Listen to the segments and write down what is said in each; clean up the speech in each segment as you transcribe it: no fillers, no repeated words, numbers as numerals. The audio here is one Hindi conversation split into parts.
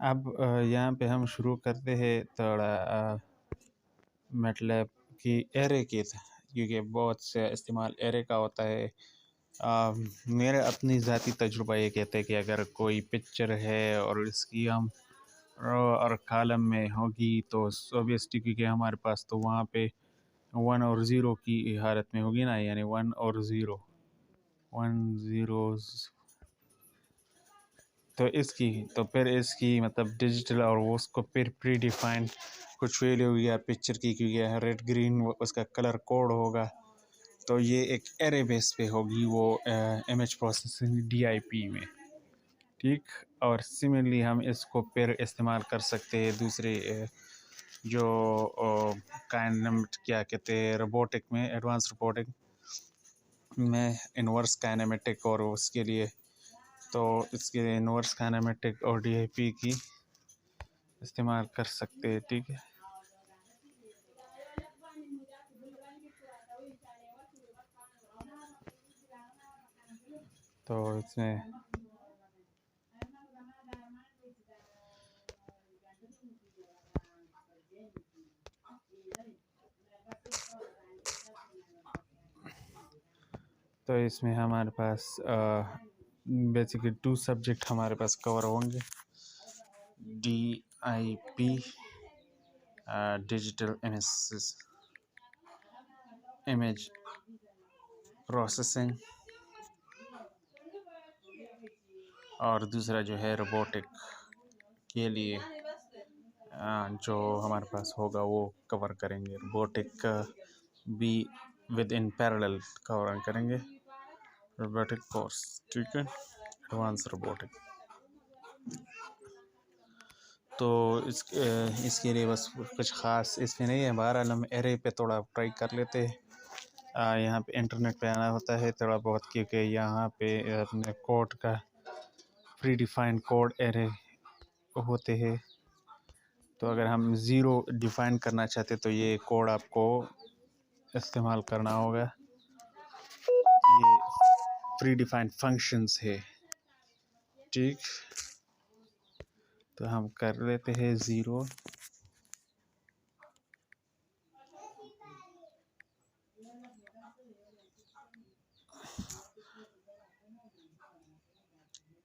अब यहाँ पे हम शुरू करते हैं थोड़ा मैटलैब की एरे की, क्योंकि बहुत से इस्तेमाल एरे का होता है। मेरे अपनी ज़ाती तजुर्बा ये कहते हैं कि अगर कोई पिक्चर है और इसकी हम रो और कॉलम में होगी तो ऑब्वियसली क्योंकि हमारे पास तो वहाँ पे 1 और 0 की हालत में होगी ना, यानी 1 और 0 1 0। तो फिर इसकी मतलब डिजिटल और वो उसको फिर प्री डिफाइंड कुछ वैल्यू होगी या पिक्चर की, क्योंकि रेड ग्रीन उसका कलर कोड होगा। तो ये एक एरे बेस पे होगी वो इमेज प्रोसेसिंग DIP में, ठीक। और सिमिलरली हम इसको फिर इस्तेमाल कर सकते हैं दूसरे जो काइनेमेटिक क्या कहते हैं रोबोटिक में, एडवांस रोबोटिक में इन्वर्स काइनेमेटिक, और उसके लिए तो इसके इन्वर्स काइनेमेटिक और DIP की इस्तेमाल कर सकते हैं, ठीक है। तो इसमें हमारे पास बेसिकली 2 सब्जेक्ट हमारे पास कवर होंगे, DIP डिजिटल इमेज प्रोसेसिंग, और दूसरा जो है रोबोटिक के लिए जो हमारे पास होगा वो कवर करेंगे। रोबोटिक भी विद इन पैरेलल कवर करेंगे रोबोटिक कोर्स, ठीक है, एडवांस रोबोटिक। तो इसके लिए बस कुछ ख़ास इसमें नहीं है। बहरहाल हम एरे पे थोड़ा ट्राई कर लेते हैं। यहाँ पे इंटरनेट पे आना होता है थोड़ा बहुत, क्योंकि यहाँ पे अपने कोड का प्री डिफाइंड कोड एरे होते हैं। तो अगर हम 0 डिफाइन करना चाहते तो ये कोड आपको इस्तेमाल करना होगा। ये प्री डिफाइंड फंक्शंस है, ठीक। तो हम कर लेते हैं 0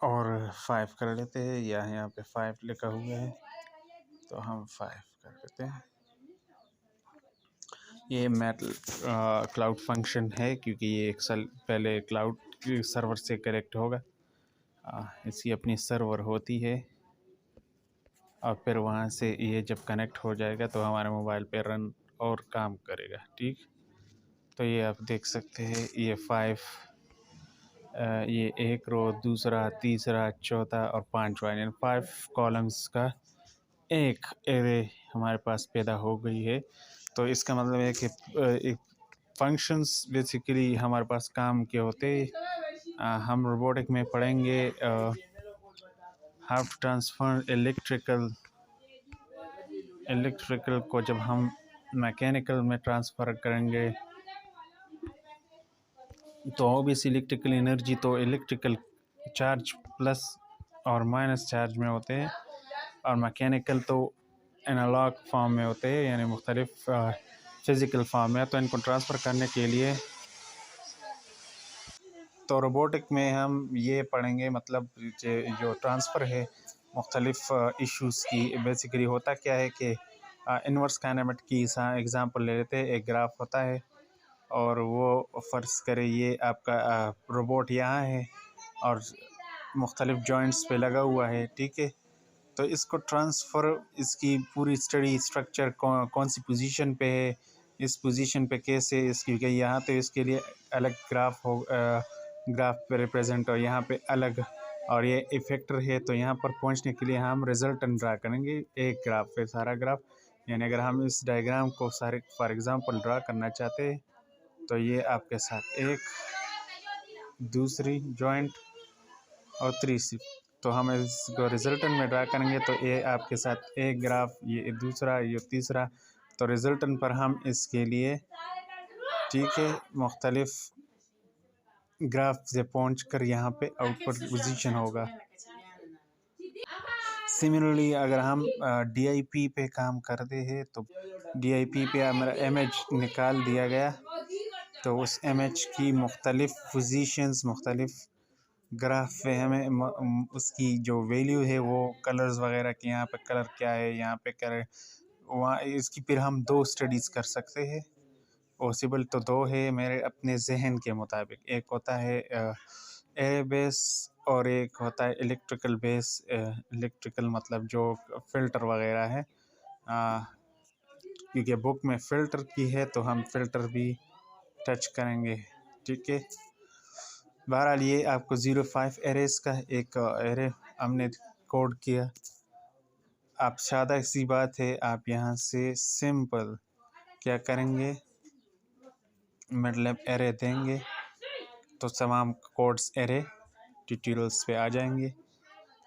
और 5 कर लेते हैं, या यहाँ पे 5 लिखा हुआ है तो हम 5 कर लेते हैं। ये मैटल क्लाउड फंक्शन है, क्योंकि ये एक साल पहले क्लाउड सर्वर से कनेक्ट होगा। इसकी अपनी सर्वर होती है और फिर वहाँ से ये जब कनेक्ट हो जाएगा तो हमारे मोबाइल पे रन और काम करेगा, ठीक। तो ये आप देख सकते हैं, ये 5 ये एक रो, दूसरा, तीसरा, चौथा और 5वां, यानी 5 कॉलम्स का एक एरे हमारे पास पैदा हो गई है। तो इसका मतलब है कि एक फंक्शंस बेसिकली हमारे पास काम के होते। हम रोबोटिक में पढ़ेंगे हाउ टू ट्रांसफर इलेक्ट्रिकल को जब हम मैकेनिकल में ट्रांसफ़र करेंगे तो ऑब्वियस इलेक्ट्रिकल एनर्जी तो इलेक्ट्रिकल चार्ज प्लस और माइनस चार्ज में होते हैं, और मैकेनिकल तो एनालॉग फॉर्म में होते हैं, यानी मुख्तलिफ फिज़िकल फॉर्म में। तो इनको ट्रांसफ़र करने के लिए तो रोबोटिक में हम ये पढ़ेंगे, मतलब जो ट्रांसफ़र है मुख्तलिफ इश्यूज़ की। बेसिकली होता क्या है कि इन्वर्स काइनेमेटिक की एग्ज़ाम्पल ले लेते हैं। एक ग्राफ होता है और वो फ़र्ज़ करें ये आपका रोबोट यहाँ है और मुख्तलिफ जॉइंट्स पे लगा हुआ है, ठीक है। तो इसको ट्रांसफ़र, इसकी पूरी स्टडी स्ट्रक्चर कौन सी पोजीशन पे है, इस पोजीशन पे कैसे इसकी, क्योंकि यहाँ तो इसके लिए अलग ग्राफ पे रिप्रेजेंट और यहाँ पे अलग, और ये इफेक्टर है। तो यहाँ पर पहुँचने के लिए हम रिजल्टेंट ड्रा करेंगे एक ग्राफ पे सारा ग्राफ। यानी अगर हम इस डायग्राम को सारे फॉर एग्ज़ाम्पल ड्रा करना चाहते हैं तो ये आपके साथ एक, दूसरी जॉइंट और तीसरी, तो हम इसको रिजल्टेंट में ड्रा करेंगे तो ये आपके साथ एक ग्राफ, ये दूसरा, ये तीसरा। तो रिजल्टेंट पर हम इसके लिए, ठीक है, मुख्तलिफ ग्राफ से पहुँच कर यहाँ पे आउटपुट पोजीशन होगा। सिमिलरली अगर हम DIP पे काम करते हैं तो DIP पे हमारा इमेज निकाल दिया गया, तो उस इमेज की मुख्तलिफ़ पोजीशंस, मुख्तलिफ़ ग्राफ पे हमें उसकी जो वैल्यू है वो कलर्स वगैरह कि यहाँ पे कलर क्या है, यहाँ पे कलर, वहाँ इसकी फिर हम 2 स्टडीज़ कर सकते हैं। पॉसिबल तो 2 है मेरे अपने जहन के मुताबिक। एक होता है एयर बेस और एक होता है इलेक्ट्रिकल बेस। इलेक्ट्रिकल मतलब जो फ़िल्टर वगैरह है, क्योंकि बुक में फ़िल्टर की है तो हम फ़िल्टर भी टच करेंगे। ठीक है, बहरहाल ये आपको 05 एरेज़ का एक एरे हमने कोड किया। आप सादा सी बात है, आप यहाँ से सिंपल क्या करेंगे, मतलब एरे देंगे तो तमाम कोड्स एरे ट्यूटोरियल्स पे आ जाएंगे।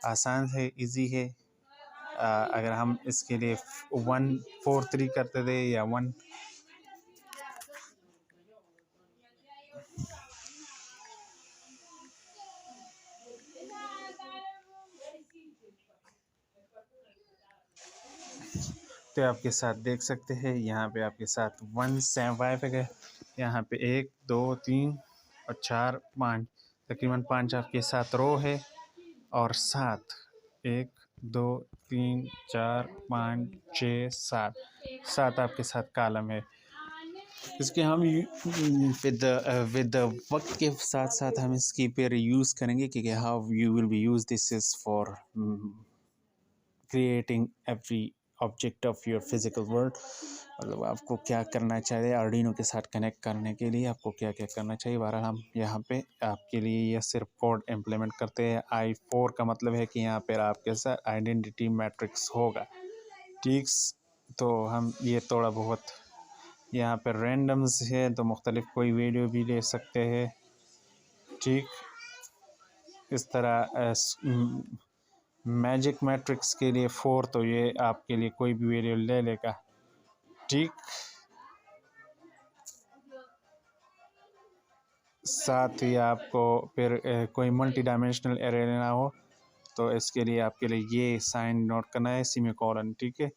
आसान है, इजी है। अगर हम इसके लिए 143 करते थे या 1 तो आपके साथ देख सकते हैं, यहाँ पे आपके साथ 175 है, यहाँ पे 1 2 3 और 4 5, तकरीबन 5 आपके साथ रो है और 7 1 2 3 4 5 6 7 आपके साथ कॉलम है। इसके हम विद वक्त के साथ साथ हम इसकी फिर यूज़ करेंगे कि how you will be use this is for creating every object of your physical world. मतलब आपको क्या करना चाहिए आर्डिनो के साथ कनेक्ट करने के लिए, आपको क्या क्या करना चाहिए। बहरहाल हम यहाँ पे आपके लिए यह सिर्फ कोड इम्प्लीमेंट करते हैं। I4 का मतलब है कि यहाँ पर आपके साथ आइडेंटिटी मैट्रिक्स होगा। ठीक, तो हम ये थोड़ा बहुत यहाँ पर रैंडम्स है तो मुख्तलिफ कोई वीडियो भी ले सकते हैं। ठीक, इस तरह मैजिक मैट्रिक्स के लिए 4 तो ये आपके लिए कोई भी वीडियो ले लेगा। ठीक, साथ ही आपको फिर कोई मल्टी डायमेंशनल एरे लेना हो तो इसके लिए आपके लिए ये साइन नोट करना है, सेमीकोलन। ठीक है,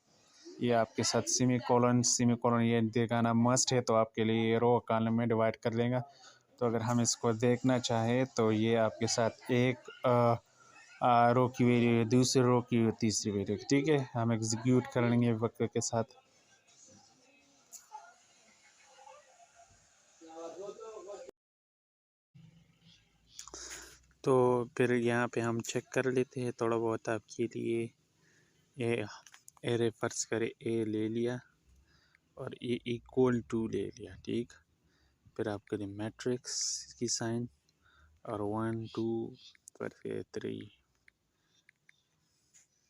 ये आपके साथ सेमीकोलन ये दिखाना मस्ट है, तो आपके लिए ये रो कॉलम में डिवाइड कर लेगा। तो अगर हम इसको देखना चाहें तो ये आपके साथ एक रो की वैल्यू, दूसरी रो की, तीसरी वैल्यू। ठीक है, हम एग्जीक्यूट कर लेंगे वक्त के साथ। तो फिर यहाँ पे हम चेक कर लेते हैं थोड़ा बहुत आपके लिए। ये एरे फर्ज करे ए ले लिया और ए इक्वल टू ले लिया। ठीक, फिर आपके लिए मैट्रिक्स की साइन और 1 2 फिर 3,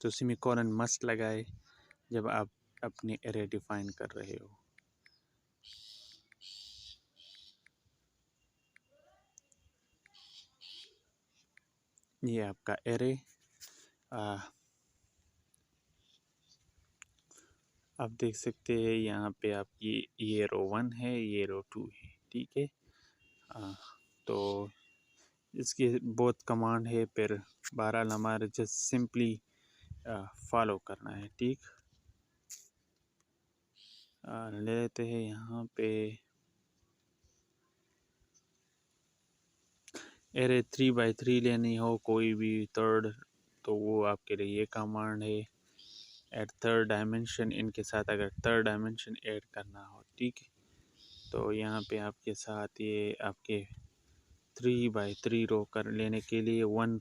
तो सेमीकोलन मस्ट लगाए जब आप अपनी एरे डिफाइन कर रहे हो। ये आपका एरे आप देख सकते हैं यहाँ पे आपकी ये रो 1 है, ये रो 2 है। ठीक है, तो इसके बहुत कमांड है, फिर बहरहाल हमारे जस्ट सिंपली फॉलो करना है। ठीक, ले लेते हैं यहाँ पे एरे 3x3 लेनी हो कोई भी थर्ड, तो वो आपके लिए ये कमांड है, एट थर्ड डायमेंशन। इनके साथ अगर थर्ड डायमेंशन ऐड करना हो, ठीक है, तो यहाँ पे आपके साथ ये आपके 3x3 रो कर लेने के लिए 1।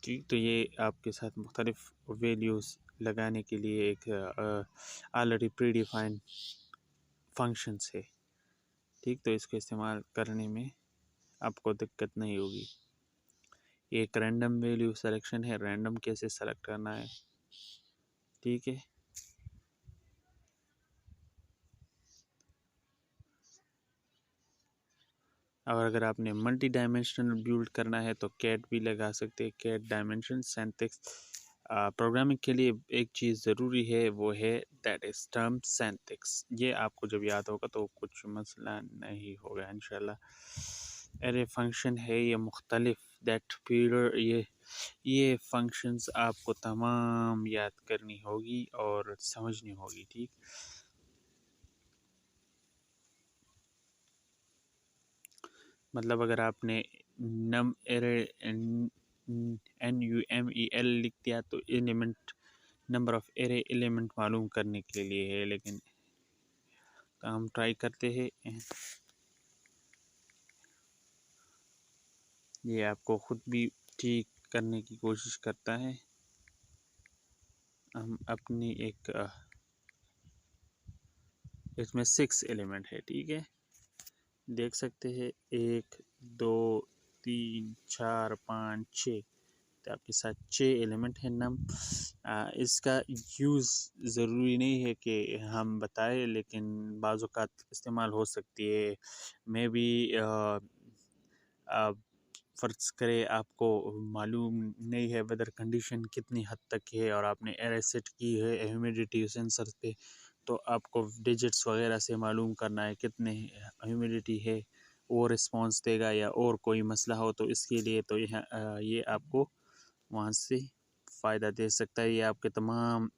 ठीक, तो ये आपके साथ मुख्तलिफ वैल्यूज़ लगाने के लिए एक ऑलरेडी प्री डिफाइंड फंक्शंस है। ठीक, तो इसको इस्तेमाल करने में आपको दिक्कत नहीं होगी। एक रैंडम वैल्यू सिलेक्शन है, रैंडम कैसे सेलेक्ट करना है। ठीक है, और अगर आपने मल्टी डायमेंशनल बिल्ड करना है तो कैट भी लगा सकते हैं, कैट डायमेंशन सिंटैक्स। प्रोग्रामिंग के लिए एक चीज़ ज़रूरी है, वो है दैट इज़ टर्म सिंटैक्स। ये आपको जब याद होगा तो कुछ मसला नहीं होगा इंशाल्लाह। एरे फंक्शन है ये मुख्तलिफ दैट पीरियड ये फंक्शंस आपको तमाम याद करनी होगी और समझनी होगी, ठीक। मतलब अगर आपने नम एरे NUMEL लिख दिया तो element number of array element मालूम करने के लिए है, लेकिन हम ट्राई करते हैं। ये आपको ख़ुद भी ठीक करने की कोशिश करता है। हम अपनी एक इसमें 6 एलिमेंट है, ठीक है, देख सकते हैं 1 2 3 4 5 6, तो आपके साथ 6 एलिमेंट है नम। इसका यूज़ ज़रूरी नहीं है कि हम बताएं, लेकिन बाज़ औक़ात इस्तेमाल हो सकती है। मैं भी फ़र्ज़ करें आपको मालूम नहीं है वेदर कंडीशन कितनी हद तक है और आपने एरे सेट की है ह्यूमिडिटी सेंसर पे, तो आपको डिजिट्स वगैरह से मालूम करना है कितने ह्यूमिडिटी है, वो रिस्पॉन्स देगा या और कोई मसला हो तो इसके लिए तो ये आपको वहाँ से फ़ायदा दे सकता है। ये आपके तमाम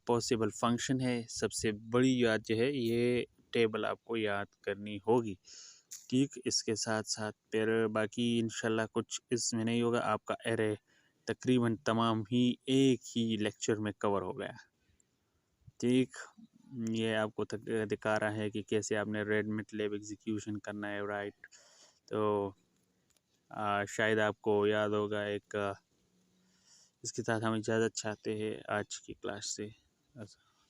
पॉसिबल फंक्शन है। सबसे बड़ी याद जो है ये टेबल आपको याद करनी होगी, ठीक। इसके साथ साथ फिर बाकी इंशाल्लाह कुछ इसमें नहीं होगा। आपका एरे तकरीबन तमाम ही एक ही लेक्चर में कवर हो गया, ठीक। ये आपको दिखा रहा है कि कैसे आपने रेड मैटलैब एग्जीक्यूशन करना है, राइट। तो शायद आपको याद होगा एक इसके साथ हम इजाज़त चाहते हैं आज की क्लास से।